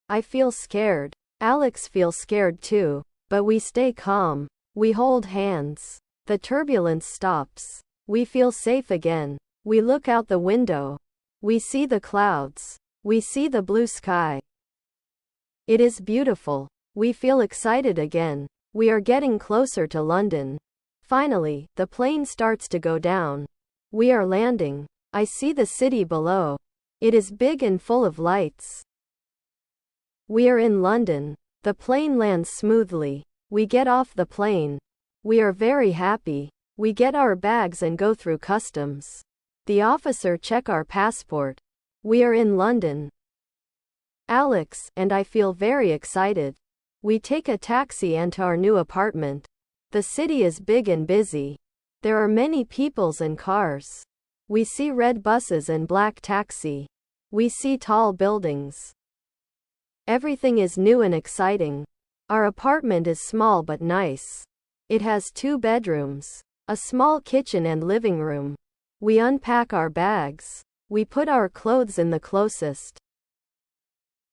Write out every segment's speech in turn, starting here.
I feel scared. Alex feels scared too. But we stay calm. We hold hands. The turbulence stops. We feel safe again. We look out the window. We see the clouds. We see the blue sky. It is beautiful. We feel excited again. We are getting closer to London. Finally, the plane starts to go down. We are landing. I see the city below. It is big and full of lights. We are in London. The plane lands smoothly. We get off the plane. We are very happy. We get our bags and go through customs. The officer checks our passport. We are in London. Alex and I feel very excited. We take a taxi and to our new apartment. The city is big and busy. There are many peoples and cars. We see red buses and black taxi. We see tall buildings. Everything is new and exciting. Our apartment is small but nice. It has 2 bedrooms, a small kitchen and living room. We unpack our bags. We put our clothes in the closest.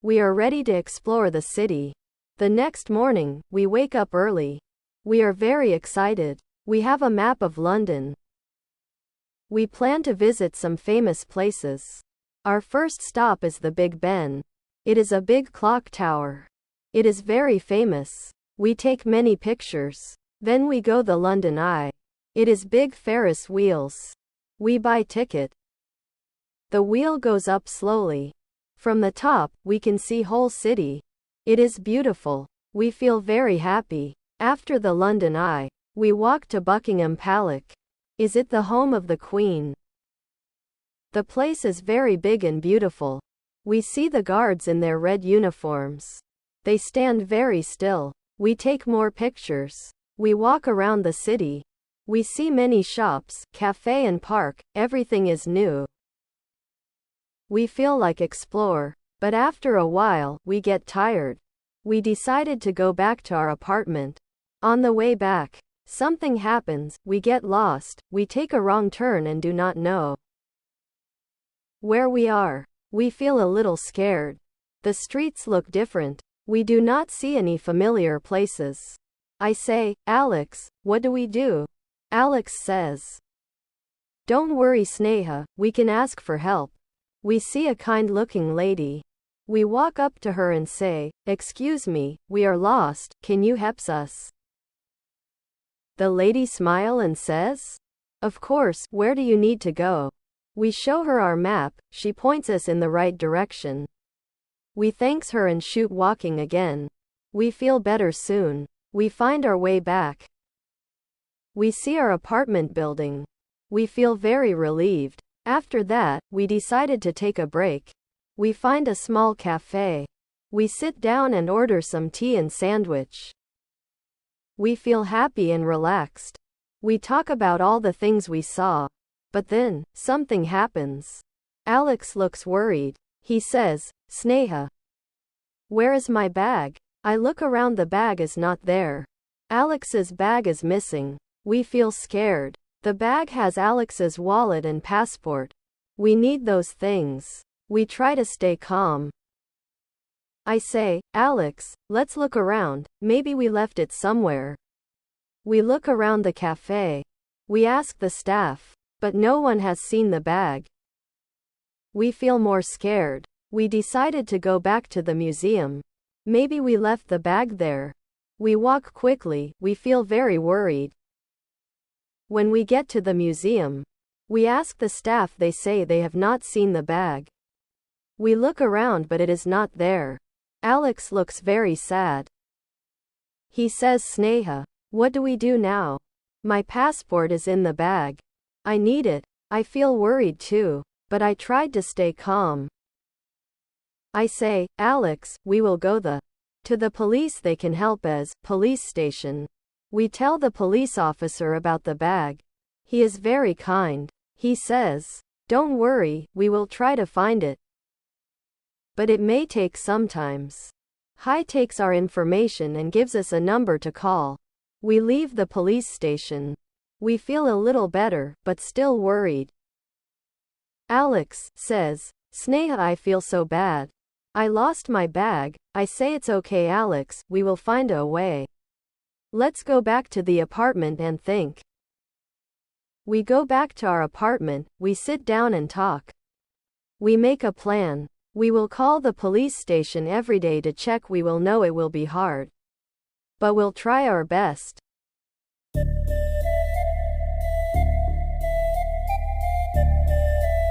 We are ready to explore the city. The next morning, we wake up early. We are very excited. We have a map of London. We plan to visit some famous places. Our first stop is the Big Ben. It is a big clock tower. It is very famous. We take many pictures. Then we go the London Eye. It is big Ferris wheels. We buy ticket. The wheel goes up slowly. From the top, we can see whole city. It is beautiful. We feel very happy. After the London Eye, we walk to Buckingham Palace. Is it the home of the Queen? The place is very big and beautiful. We see the guards in their red uniforms. They stand very still. We take more pictures. We walk around the city. We see many shops, cafe and park. Everything is new. We feel like explore, but after a while, we get tired. We decided to go back to our apartment. On the way back, something happens. We get lost. We take a wrong turn and do not know where we are. We feel a little scared. The streets look different. We do not see any familiar places. I say, Alex, what do we do? Alex says, don't worry, Sneha, we can ask for help. We see a kind-looking lady. We walk up to her and say, excuse me, we are lost, can you help us? The lady smiles and says, of course, where do you need to go? We show her our map. She points us in the right direction. We thanks her and shoot walking again. We feel better soon. We find our way back. We see our apartment building. We feel very relieved. After that, we decided to take a break. We find a small cafe. We sit down and order some tea and sandwich. We feel happy and relaxed. We talk about all the things we saw. But then, something happens. Alex looks worried. He says, Sneha, where is my bag? I look around, the bag is not there. Alex's bag is missing. We feel scared. The bag has Alex's wallet and passport. We need those things. We try to stay calm. I say, Alex, let's look around. Maybe we left it somewhere. We look around the cafe. We ask the staff. But no one has seen the bag. We feel more scared. We decided to go back to the museum. Maybe we left the bag there. We walk quickly. We feel very worried. When we get to the museum, we ask the staff. They say they have not seen the bag. We look around, but it is not there. Alex looks very sad. He says, Sneha, what do we do now? My passport is in the bag. I need it. I feel worried too, but I tried to stay calm. I say, Alex, we will go to the police. They can help us. Police station. We tell the police officer about the bag. He is very kind. He says, don't worry, we will try to find it. But it may take sometimes. He takes our information and gives us a number to call. We leave the police station. We feel a little better, but still worried. Alex says, Sneha, I feel so bad. I lost my bag. I say it's okay, Alex, we will find a way. Let's go back to the apartment and think. We go back to our apartment, we sit down and talk. We make a plan. We will call the police station every day to check. We will know it will be hard, but we'll try our best.